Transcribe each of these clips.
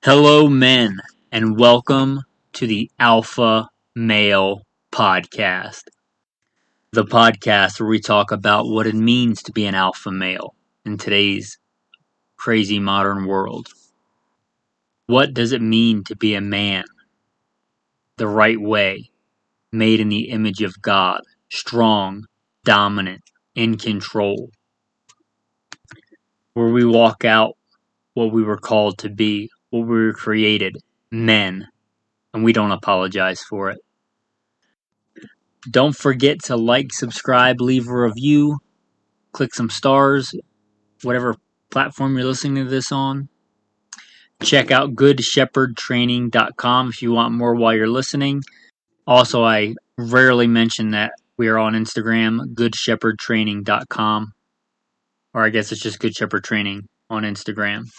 Hello, men, and welcome to the Alpha Male Podcast. The podcast where we talk about what it means to be an alpha male in today's crazy modern world. What does it mean to be a man the right way, made in the image of God, strong, dominant, in control, where we walk out what we were called to be, what we were created, men, and we don't apologize for it. Don't forget to like, subscribe, leave a review, click some stars, whatever platform you're listening to this on. Check out goodshepherdtraining.com if you want more while you're listening. Also, I rarely mention that we are on Instagram, goodshepherdtraining.com. Or I guess it's just Good Shepherd Training on Instagram.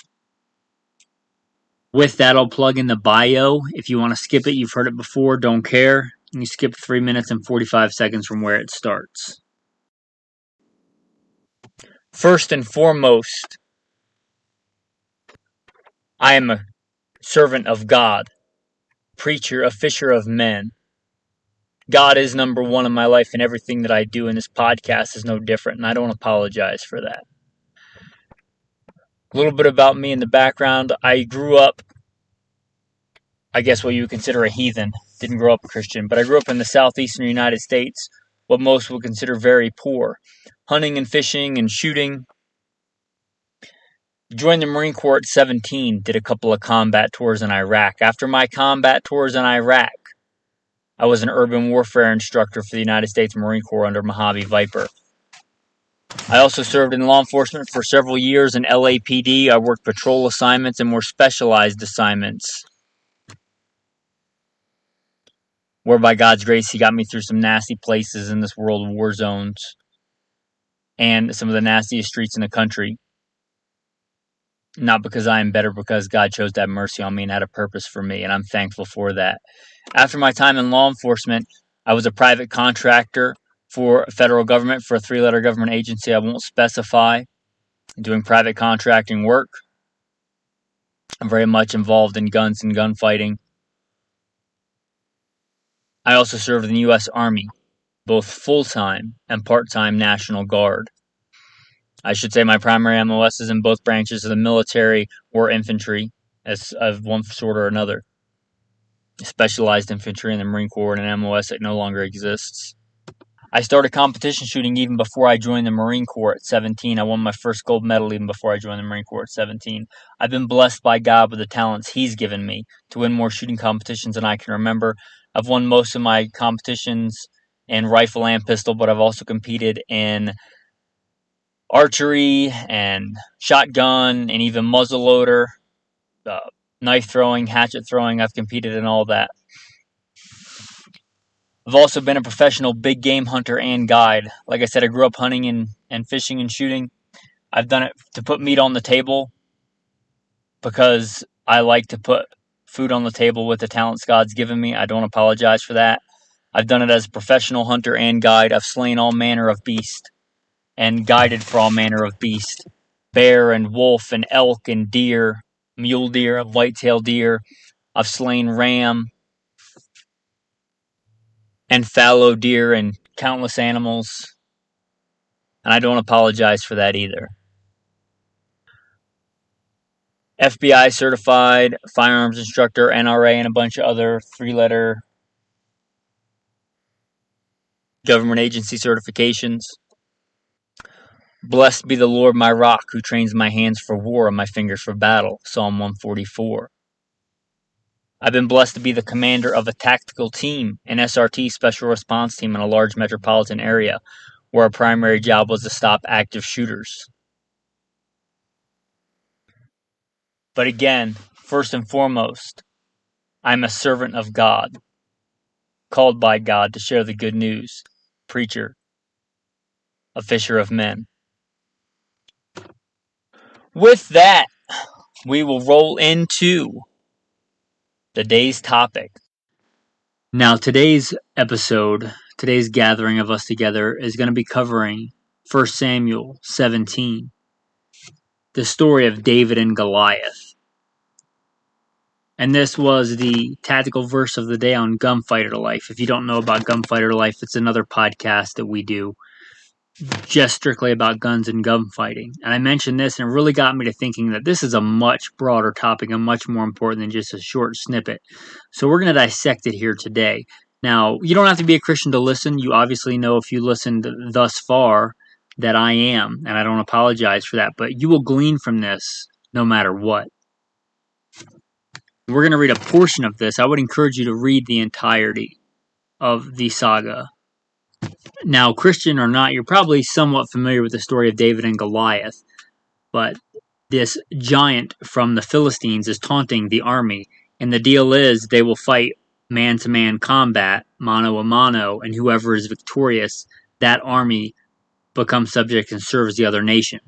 With that, I'll plug in the bio. If you want to skip it, you've heard it before, don't care. You skip 3 minutes and 45 seconds from where it starts. First and foremost, I am a servant of God, preacher, a fisher of men. God is number one in my life, and everything that I do in this podcast is no different, and I don't apologize for that. A little bit about me in the background. I grew up, I guess what you would consider a heathen. Didn't grow up a Christian, but I grew up in the southeastern United States, what most would consider very poor. Hunting and fishing and shooting. Joined the Marine Corps at 17, did a couple of combat tours in Iraq. After my combat tours in Iraq, I was an urban warfare instructor for the United States Marine Corps under Mojave Viper. I also served in law enforcement for several years in LAPD. I worked patrol assignments and more specialized assignments, where by God's grace, He got me through some nasty places in this world of war zones and some of the nastiest streets in the country. Not because I am better, because God chose to have mercy on me and had a purpose for me, and I'm thankful for that. After my time in law enforcement, I was a private contractor for federal government for a 3-letter government agency I won't specify, doing private contracting work. I'm very much involved in guns and gunfighting. I also served in the U.S. Army, both full-time and part-time National Guard. I should say my primary MOS is in both branches of the military or infantry, as of one sort or another. Specialized infantry in the Marine Corps and an MOS that no longer exists. I started competition shooting even before I joined the Marine Corps at 17. I won my first gold medal even before I joined the Marine Corps at 17. I've been blessed by God with the talents He's given me to win more shooting competitions than I can remember. I've won most of my competitions in rifle and pistol, but I've also competed in archery and shotgun and even muzzleloader, knife throwing, hatchet throwing. I've competed in all that. I've also been a professional big game hunter and guide. Like I said, I grew up hunting and fishing and shooting. I've done it to put meat on the table because I like to put food on the table with the talents God's given me. I don't apologize for that. I've done it as a professional hunter and guide. I've slain all manner of beast and guided for all manner of beast. Bear and wolf and elk and deer, mule deer, whitetail deer. I've slain ram and fallow deer and countless animals. And I don't apologize for that either. FBI certified, firearms instructor, NRA, and a bunch of other 3-letter government agency certifications. Blessed be the Lord my rock, who trains my hands for war and my fingers for battle. Psalm 144. I've been blessed to be the commander of a tactical team, an SRT, special response team, in a large metropolitan area, where our primary job was to stop active shooters. But again, first and foremost, I'm a servant of God, called by God to share the good news, preacher, a fisher of men. With that, we will roll into the day's topic. Now, today's episode, today's gathering of us together is going to be covering 1 Samuel 17, the story of David and Goliath. And this was the tactical verse of the day on gunfighter life. If you don't know about gunfighter life, it's another podcast that we do just strictly about guns and gunfighting. And I mentioned this, and it really got me to thinking that this is a much broader topic and much more important than just a short snippet. So we're going to dissect it here today. Now, you don't have to be a Christian to listen. You obviously know, if you listened thus far, that I am, and I don't apologize for that. But you will glean from this no matter what. We're going to read a portion of this. I would encourage you to read the entirety of the saga. Now, Christian or not, you're probably somewhat familiar with the story of David and Goliath, but this giant from the Philistines is taunting the army, and the deal is they will fight man-to-man combat, mano a mano, and whoever is victorious, that army becomes subject and serves the other nation.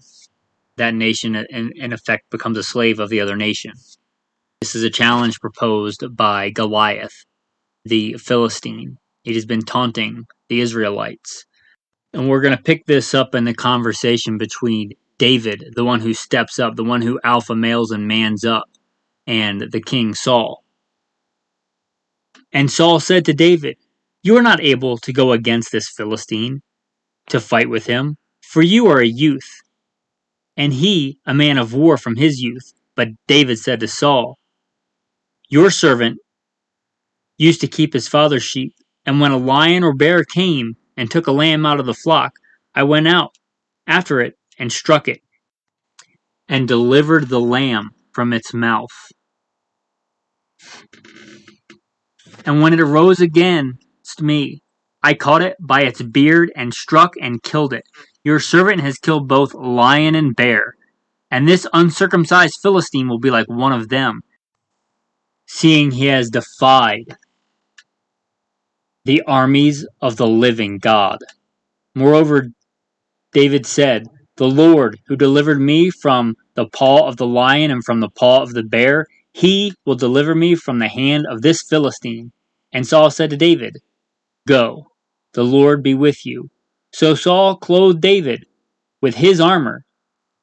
That nation, in effect, becomes a slave of the other nation. This is a challenge proposed by Goliath, the Philistine. It has been taunting the Israelites. And we're going to pick this up in the conversation between David, the one who steps up, the one who alpha males and mans up, and the king Saul. And Saul said to David, "You are not able to go against this Philistine, to fight with him, for you are a youth, and he a man of war from his youth." But David said to Saul, "Your servant used to keep his father's sheep, and when a lion or bear came and took a lamb out of the flock, I went out after it and struck it, and delivered the lamb from its mouth. And when it arose against me, I caught it by its beard and struck and killed it. Your servant has killed both lion and bear, and this uncircumcised Philistine will be like one of them, seeing he has defied the armies of the living God." Moreover, David said, "The Lord, who delivered me from the paw of the lion and from the paw of the bear, he will deliver me from the hand of this Philistine." And Saul said to David, "Go, the Lord be with you." So Saul clothed David with his armor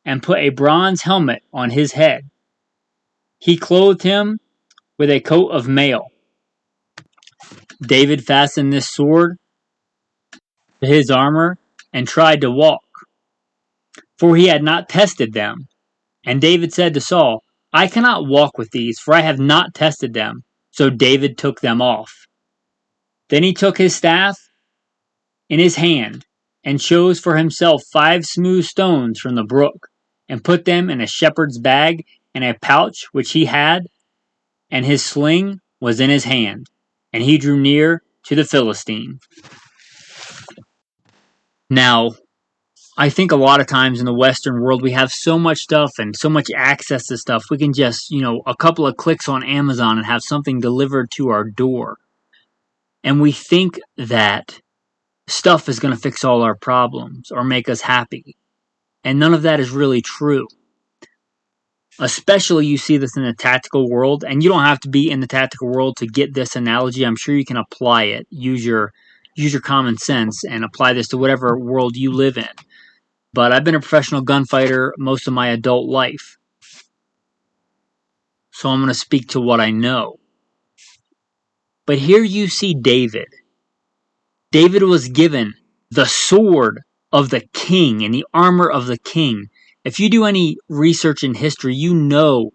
and put a bronze helmet on his head. He clothed him with a coat of mail. David fastened this sword to his armor and tried to walk, for he had not tested them. And David said to Saul, "I cannot walk with these, for I have not tested them." So David took them off. Then he took his staff in his hand, and chose for himself 5 smooth stones from the brook, and put them in a shepherd's bag and a pouch which he had, and his sling was in his hand, and he drew near to the Philistine. Now, I think a lot of times in the Western world we have so much stuff and so much access to stuff. We can just, a couple of clicks on Amazon and have something delivered to our door. And we think that stuff is going to fix all our problems or make us happy. And none of that is really true. Especially you see this in the tactical world, and you don't have to be in the tactical world to get this analogy. I'm sure you can apply it. Use your common sense and apply this to whatever world you live in. But I've been a professional gunfighter most of my adult life, so I'm going to speak to what I know. But here you see David. David was given the sword of the king and the armor of the king. If you do any research in history, you know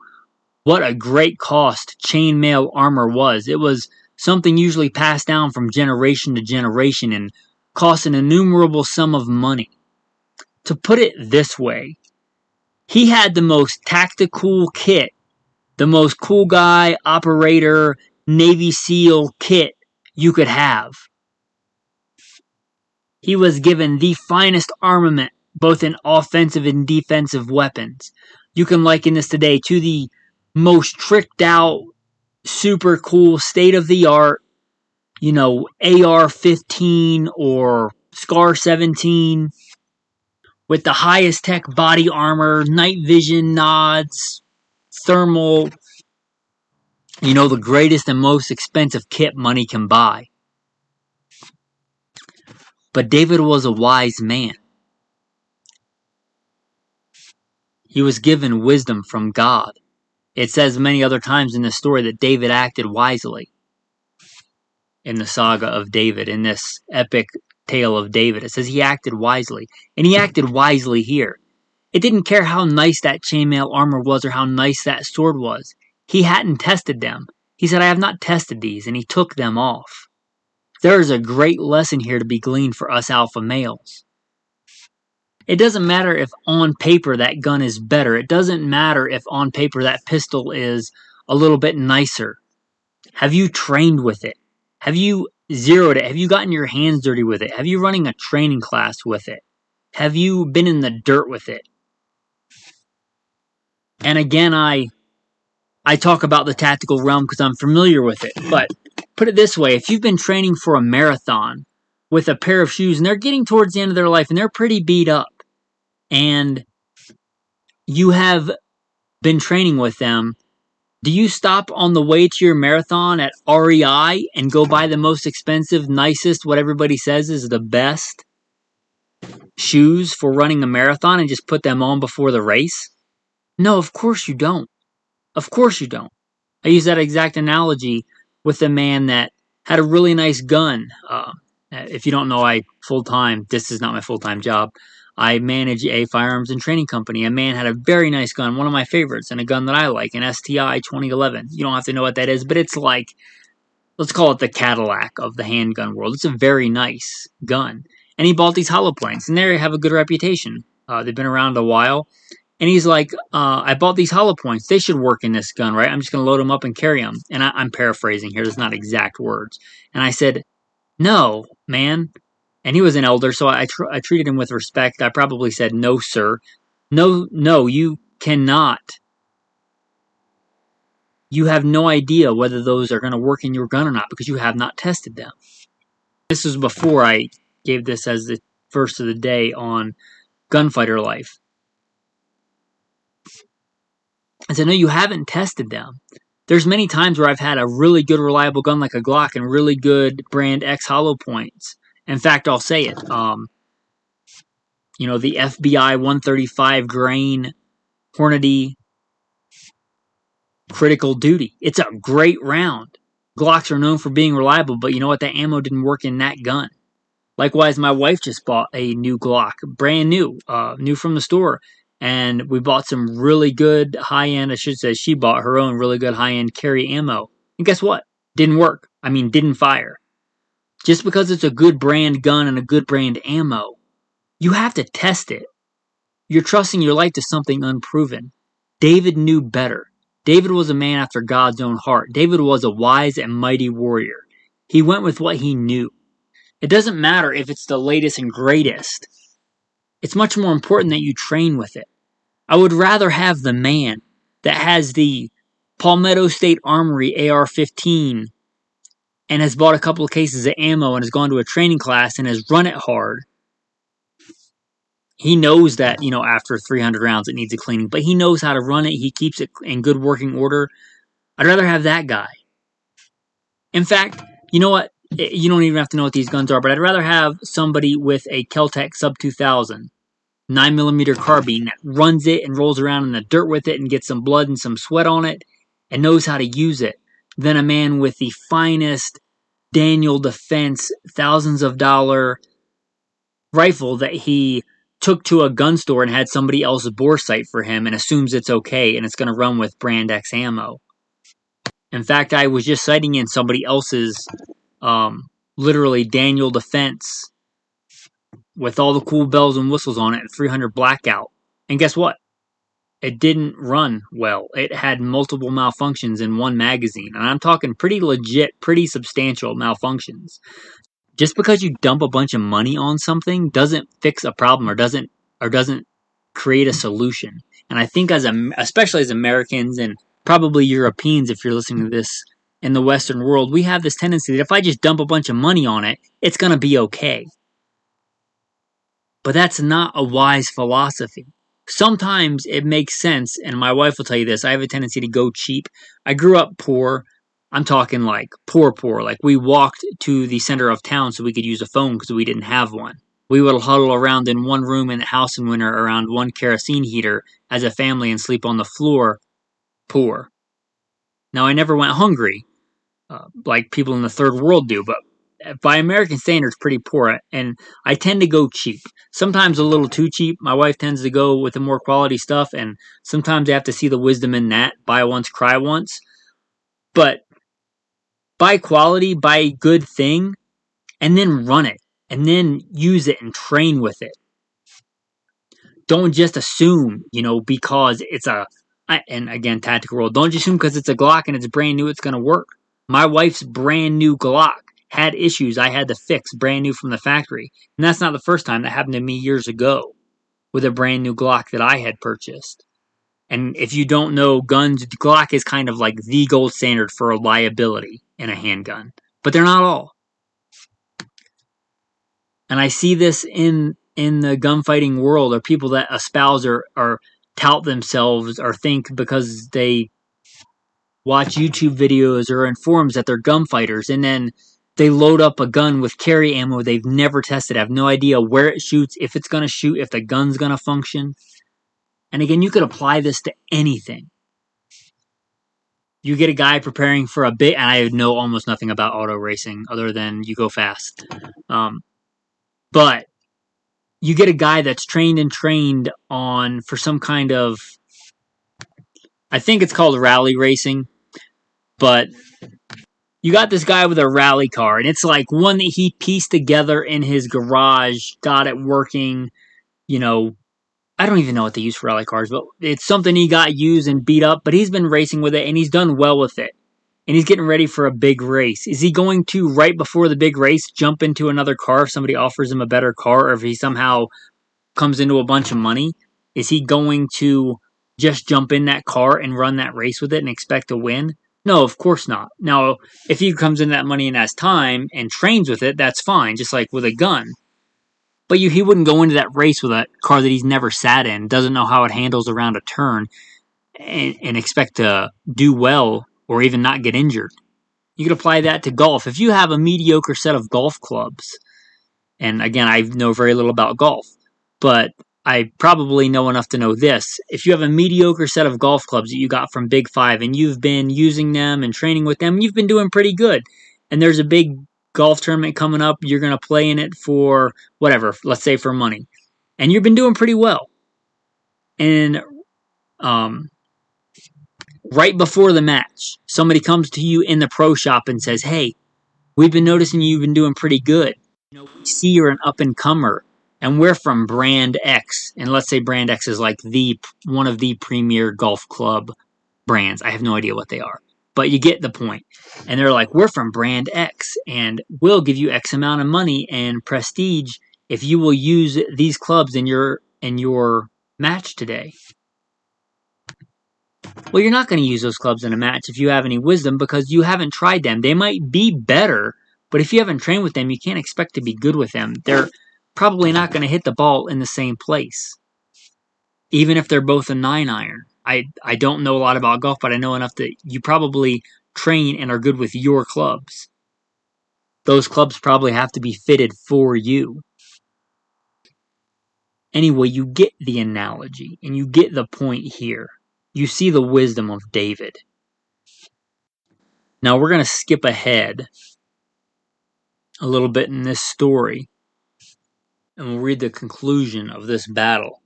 what a great cost chainmail armor was. It was something usually passed down from generation to generation and cost an innumerable sum of money. To put it this way, he had the most tactical kit, the most cool guy, operator, Navy SEAL kit you could have. He was given the finest armament, both in offensive and defensive weapons. You can liken this today to the most tricked out, super cool, state-of-the-art, AR-15 or SCAR 17 with the highest tech body armor, night vision nods, thermal, the greatest and most expensive kit money can buy. But David was a wise man. He was given wisdom from God. It says many other times in this story that David acted wisely. In the saga of David, in this epic tale of David, it says he acted wisely. And he acted wisely here. It didn't care how nice that chainmail armor was or how nice that sword was. He hadn't tested them. He said, I have not tested these, and he took them off. There is a great lesson here to be gleaned for us alpha males. It doesn't matter if on paper that gun is better. It doesn't matter if on paper that pistol is a little bit nicer. Have you trained with it? Have you zeroed it? Have you gotten your hands dirty with it? Have you running a training class with it? Have you been in the dirt with it? And again, I talk about the tactical realm because I'm familiar with it. But put it this way, if you've been training for a marathon with a pair of shoes and they're getting towards the end of their life and they're pretty beat up, and you have been training with them, do you stop on the way to your marathon at REI and go buy the most expensive, nicest, what everybody says is the best shoes for running a marathon and just put them on before the race? No, of course you don't. Of course you don't. I use that exact analogy with a man that had a really nice gun. If you don't know, this is not my full-time job. I manage a firearms and training company. A man had a very nice gun, one of my favorites, and a gun that I like, an STI 2011. You don't have to know what that is, but it's like, let's call it the Cadillac of the handgun world. It's a very nice gun. And he bought these hollow points, and they have a good reputation. They've been around a while. And he's like, I bought these hollow points. They should work in this gun, right? I'm just going to load them up and carry them. And I'm paraphrasing here. There's not exact words. And I said, no, man. And he was an elder, so I treated him with respect. I probably said, no, sir. No, you cannot. You have no idea whether those are going to work in your gun or not because you have not tested them. This was before I gave this as the first of the day on gunfighter life. I said, no, you haven't tested them. There's many times where I've had a really good, reliable gun like a Glock and really good brand X hollow points. In fact, I'll say it. The FBI 135 grain Hornady critical duty. It's a great round. Glocks are known for being reliable, but you know what? That ammo didn't work in that gun. Likewise, my wife just bought a new Glock, brand new, new from the store. And we bought some really good high-end, I should say she bought her own really good high-end carry ammo. And guess what? Didn't work. Didn't fire. Just because it's a good brand gun and a good brand ammo, you have to test it. You're trusting your life to something unproven. David knew better. David was a man after God's own heart. David was a wise and mighty warrior. He went with what he knew. It doesn't matter if it's the latest and greatest. It's much more important that you train with it. I would rather have the man that has the Palmetto State Armory AR-15 and has bought a couple of cases of ammo and has gone to a training class and has run it hard. He knows that, after 300 rounds it needs a cleaning, but he knows how to run it. He keeps it in good working order. I'd rather have that guy. In fact, you know what? You don't even have to know what these guns are, but I'd rather have somebody with a Kel-Tec Sub 2000 9mm carbine that runs it and rolls around in the dirt with it and gets some blood and some sweat on it and knows how to use it than a man with the finest Daniel Defense thousands of dollar rifle that he took to a gun store and had somebody else bore sight for him and assumes it's okay and it's going to run with brand X ammo. In fact, I was just citing in somebody else's literally Daniel Defense with all the cool bells and whistles on it, 300 blackout. And guess what? It didn't run well. It had multiple malfunctions in one magazine. And I'm talking pretty legit, pretty substantial malfunctions. Just because you dump a bunch of money on something doesn't fix a problem or doesn't create a solution. And I think especially as Americans and probably Europeans, if you're listening to this in the Western world, we have this tendency that if I just dump a bunch of money on it, it's going to be okay. But that's not a wise philosophy. Sometimes it makes sense, and my wife will tell you this, I have a tendency to go cheap. I grew up poor. I'm talking like poor. Like we walked to the center of town so we could use a phone because we didn't have one. We would huddle around in one room in the house in winter around one kerosene heater as a family and sleep on the floor. Poor. Now, I never went hungry, like people in the third world do, but by American standards, pretty poor. And I tend to go cheap. Sometimes a little too cheap. My wife tends to go with the more quality stuff, and sometimes I have to see the wisdom in that. Buy once, cry once. But buy quality, buy a good thing, and then run it, and then use it and train with it. Don't just assume, because it's and again, tactical role. Don't just assume because it's a Glock and it's brand new, it's going to work. My wife's brand new Glock had issues I had to fix, brand new from the factory. And that's not the first time. That happened to me years ago with a brand new Glock that I had purchased. And if you don't know guns, Glock is kind of like the gold standard for reliability in a handgun. But they're not all. And I see this in the gunfighting world, or people that espouse or tout themselves or think because they watch YouTube videos or in forums that they're gunfighters, and then they load up a gun with carry ammo they've never tested, have no idea where it shoots, if it's going to shoot, if the gun's going to function. And again, you could apply this to anything. You get a guy preparing for a bit, and I know almost nothing about auto racing other than you go fast. But you get a guy that's trained on for some kind of, I think it's called rally racing, but you got this guy with a rally car, and it's like one that he pieced together in his garage, got it working, I don't even know what they use for rally cars, but it's something he got used and beat up, but he's been racing with it, and he's done well with it. And he's getting ready for a big race. Is he going to, right before the big race, jump into another car if somebody offers him a better car, or if he somehow comes into a bunch of money? Is he going to just jump in that car and run that race with it and expect to win? No, of course not. Now, if he comes in that money and has time and trains with it, that's fine, just like with a gun. But he wouldn't go into that race with a car that he's never sat in, doesn't know how it handles around a turn, and expect to do well or even not get injured. You could apply that to golf. If you have a mediocre set of golf clubs, and again, I know very little about golf, but I probably know enough to know this. If you have a mediocre set of golf clubs that you got from Big Five, and you've been using them and training with them, you've been doing pretty good. And there's a big golf tournament coming up, you're going to play in it for whatever, let's say for money. And you've been doing pretty well. And right before the match, somebody comes to you in the pro shop and says, "Hey, we've been noticing you've been doing pretty good. We see you're an up-and-comer, and we're from Brand X." And let's say Brand X is like one of the premier golf club brands. I have no idea what they are, but you get the point. And they're like, "We're from Brand X, and we'll give you X amount of money and prestige if you will use these clubs in your match today." Well, you're not going to use those clubs in a match if you have any wisdom, because you haven't tried them. They might be better, but if you haven't trained with them, you can't expect to be good with them. They're probably not going to hit the ball in the same place, even if they're both a 9-iron. I don't know a lot about golf, but I know enough that you probably train and are good with your clubs. Those clubs probably have to be fitted for you. Anyway, you get the analogy, and you get the point here. You see the wisdom of David. Now we're going to skip ahead a little bit in this story, and we'll read the conclusion of this battle.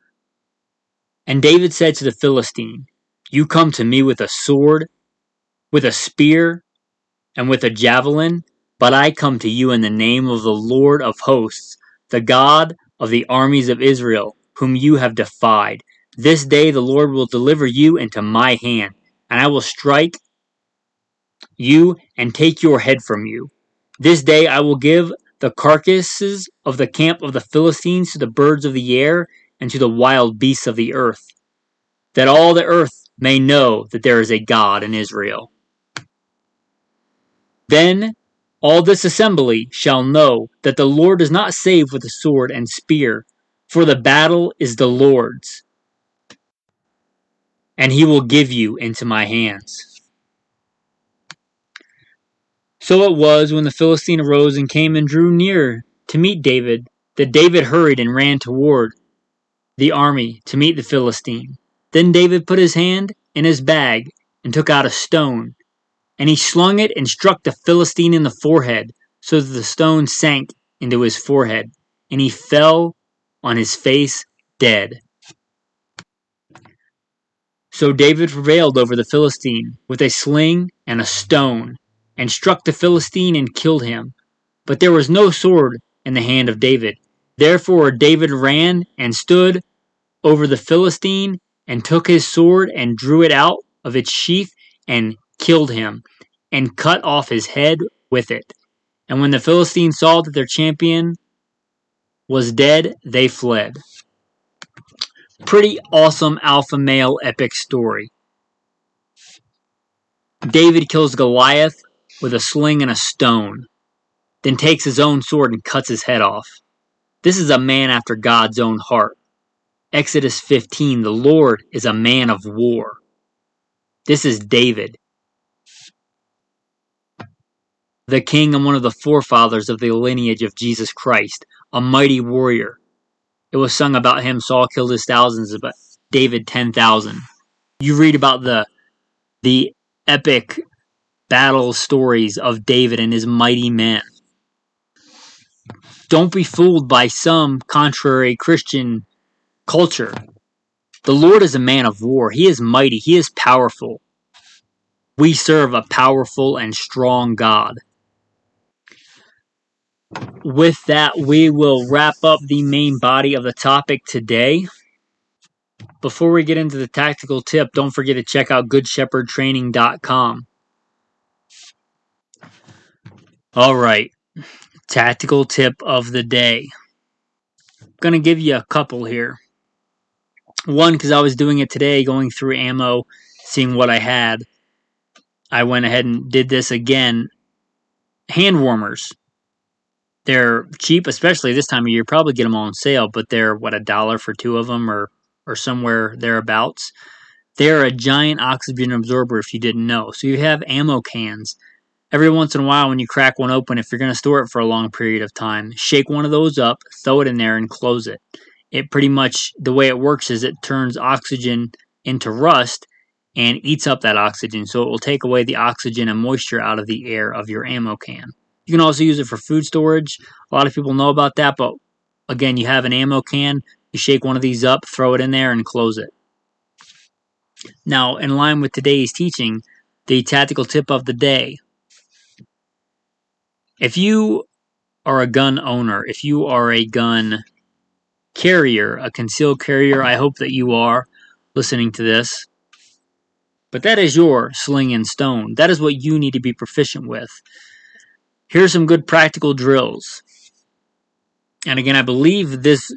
And David said to the Philistine, "You come to me with a sword, with a spear, and with a javelin, but I come to you in the name of the Lord of hosts, the God of the armies of Israel, whom you have defied. This day the Lord will deliver you into my hand, and I will strike you and take your head from you. This day I will give the carcasses of the camp of the Philistines to the birds of the air and to the wild beasts of the earth, that all the earth may know that there is a God in Israel. Then all this assembly shall know that the Lord does not save with the sword and spear, for the battle is the Lord's, and he will give you into my hands." So it was, when the Philistine arose and came and drew near to meet David, that David hurried and ran toward the army to meet the Philistine. Then David put his hand in his bag and took out a stone And he slung it and struck the Philistine in the forehead, so that the stone sank into his forehead, and he fell on his face dead. So David prevailed over the Philistine with a sling and a stone, and struck the Philistine and killed him. But there was no sword in the hand of David. Therefore David ran and stood over the Philistine, and took his sword and drew it out of its sheath and killed him, and cut off his head with it. And when the Philistines saw that their champion was dead, they fled. Pretty awesome alpha male epic story. David kills Goliath with a sling and a stone, then takes his own sword and cuts his head off. This is a man after God's own heart. Exodus 15, the Lord is a man of war. This is David, the king and one of the forefathers of the lineage of Jesus Christ, a mighty warrior. It was sung about him, Saul killed his thousands, but David 10,000. You read about the epic battle stories of David and his mighty men. Don't be fooled by some contrary Christian culture. The Lord is a man of war. He is mighty. He is powerful. We serve a powerful and strong God. With that, we will wrap up the main body of the topic today. Before we get into the tactical tip, don't forget to check out goodshepherdtraining.com. All right, tactical tip of the day. I'm going to give you a couple here. One, because I was doing it today, going through ammo, seeing what I had. I went ahead and did this again. Hand warmers. They're cheap, especially this time of year. Probably get them on sale, but they're, $1 for two of them or somewhere thereabouts. They're a giant oxygen absorber if you didn't know. So you have ammo cans. Every once in a while when you crack one open, if you're going to store it for a long period of time, shake one of those up, throw it in there, and close it. It pretty much, the way it works is it turns oxygen into rust and eats up that oxygen. So it will take away the oxygen and moisture out of the air of your ammo can. You can also use it for food storage. A lot of people know about that, but again, you have an ammo can, you shake one of these up, throw it in there, and close it. Now, in line with today's teaching, the tactical tip of the day. If you are a gun owner, if you are a gun carrier, a concealed carrier, I hope that you are listening to this. But that is your sling and stone. That is what you need to be proficient with. Here's some good practical drills. And again, I believe there's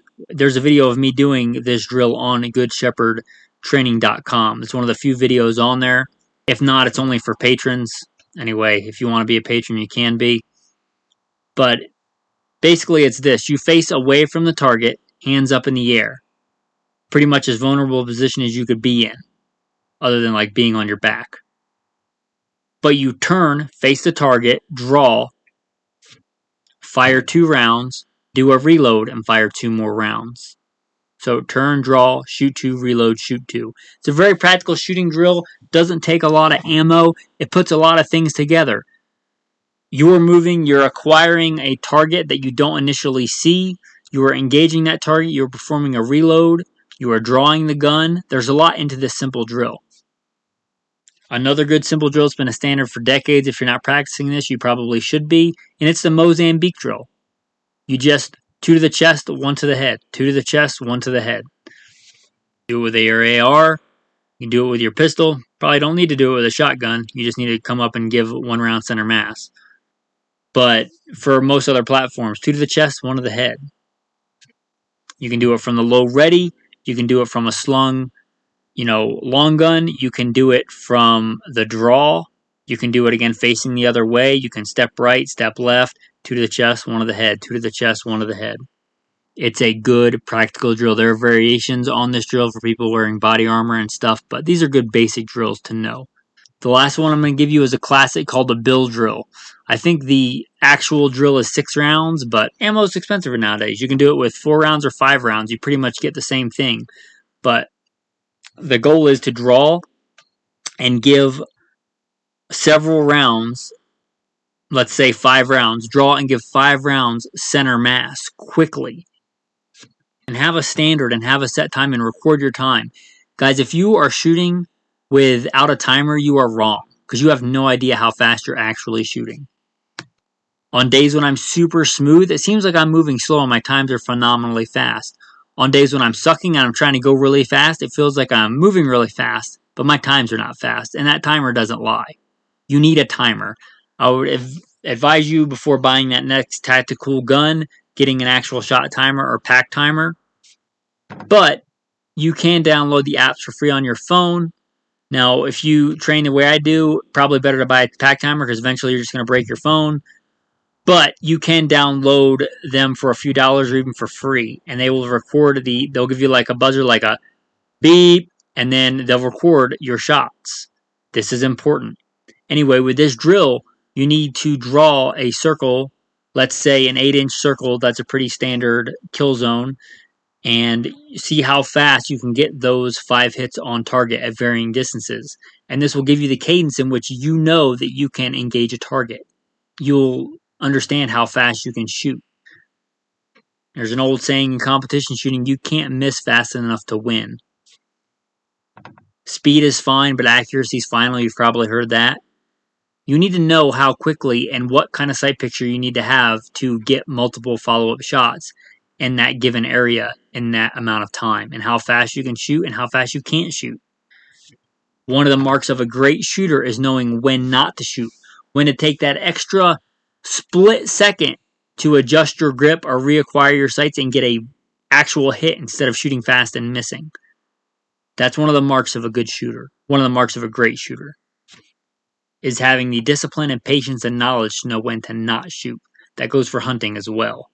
a video of me doing this drill on goodshepherdtraining.com. It's one of the few videos on there. If not, it's only for patrons. Anyway, if you want to be a patron, you can be. But basically, it's this. You face away from the target, hands up in the air. Pretty much as vulnerable a position as you could be in, other than like being on your back. But you turn, face the target, draw, fire 2 rounds, do a reload, and fire 2 more rounds. So turn, draw, shoot 2, reload, shoot 2. It's a very practical shooting drill. Doesn't take a lot of ammo. It puts a lot of things together. You're acquiring a target that you don't initially see. You are engaging that target. You're performing a reload. You are drawing the gun. There's a lot into this simple drill. Another good simple drill that's been a standard for decades. If you're not practicing this, you probably should be. And it's the Mozambique Drill. You just 2 to the chest, 1 to the head. 2 to the chest, 1 to the head. Do it with your AR. You can do it with your pistol. Probably don't need to do it with a shotgun. You just need to come up and give 1 round center mass. But for most other platforms, 2 to the chest, 1 to the head. You can do it from the low ready. You can do it from a slung, long gun. You can do it from the draw. You can do it again facing the other way. You can step right, step left, 2 to the chest, 1 to the head, 2 to the chest, 1 to the head. It's a good practical drill. There are variations on this drill for people wearing body armor and stuff, but these are good basic drills to know. The last one I'm going to give you is a classic called the Bill Drill. I think the actual drill is 6 rounds, but ammo is expensive nowadays. You can do it with 4 rounds or 5 rounds. You pretty much get the same thing. But the goal is to draw and give several rounds, let's say 5 rounds, draw and give 5 rounds center mass quickly. And have a standard and have a set time and record your time. Guys, if you are shooting without a timer, you are wrong because you have no idea how fast you're actually shooting. On days when I'm super smooth, it seems like I'm moving slow and my times are phenomenally fast. On days when I'm sucking and I'm trying to go really fast, it feels like I'm moving really fast, but my times are not fast, and that timer doesn't lie. You need a timer. I would advise you before buying that next tactical gun, getting an actual shot timer or pack timer. But you can download the apps for free on your phone. Now, if you train the way I do, probably better to buy a pack timer because eventually you're just going to break your phone. But you can download them for a few dollars or even for free, and they will record they'll give you like a buzzer, like a beep, and then they'll record your shots. This is important. Anyway, with this drill, you need to draw a circle, let's say an 8-inch circle. That's a pretty standard kill zone, and see how fast you can get those 5 hits on target at varying distances. And this will give you the cadence in which you know that you can engage a target. You'll understand how fast you can shoot. There's an old saying in competition shooting, you can't miss fast enough to win. Speed is fine, but accuracy is final. You've probably heard that. You need to know how quickly and what kind of sight picture you need to have to get multiple follow-up shots in that given area in that amount of time, and how fast you can shoot and how fast you can't shoot. One of the marks of a great shooter is knowing when not to shoot, when to take that extra split second to adjust your grip or reacquire your sights and get a actual hit instead of shooting fast and missing. That's one of the marks of a good shooter. One of the marks of a great shooter is having the discipline and patience and knowledge to know when to not shoot. That goes for hunting as well.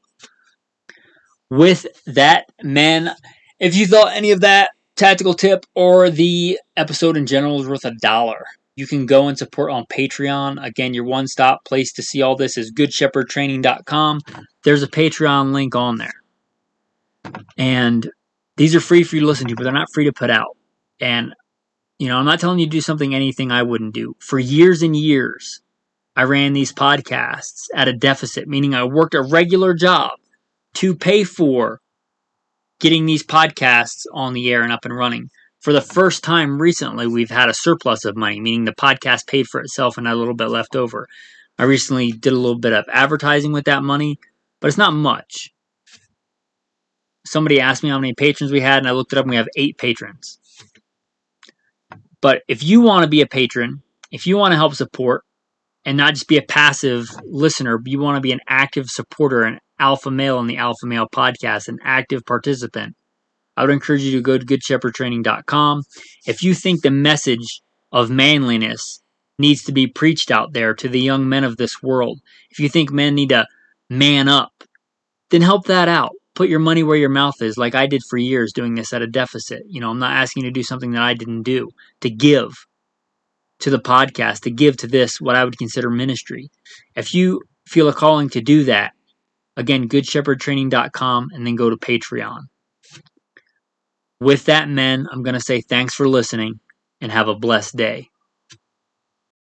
With that, man, if you thought any of that tactical tip or the episode in general is worth $1, you can go and support on Patreon. Again, your one-stop place to see all this is goodshepherdtraining.com. There's a Patreon link on there. And these are free for you to listen to, but they're not free to put out. And, I'm not telling you to do anything I wouldn't do. For years and years, I ran these podcasts at a deficit, meaning I worked a regular job to pay for getting these podcasts on the air and up and running. For the first time recently, we've had a surplus of money, meaning the podcast paid for itself and had a little bit left over. I recently did a little bit of advertising with that money, but it's not much. Somebody asked me how many patrons we had, and I looked it up, and we have 8 patrons. But if you want to be a patron, if you want to help support, and not just be a passive listener, but you want to be an active supporter, an alpha male in the Alpha Male podcast, an active participant, I would encourage you to go to goodshepherdtraining.com. If you think the message of manliness needs to be preached out there to the young men of this world, if you think men need to man up, then help that out. Put your money where your mouth is, like I did for years doing this at a deficit. I'm not asking you to do something that I didn't do, to give to the podcast, to give to this, what I would consider ministry. If you feel a calling to do that, again, goodshepherdtraining.com, and then go to Patreon. With that, men, I'm going to say thanks for listening and have a blessed day.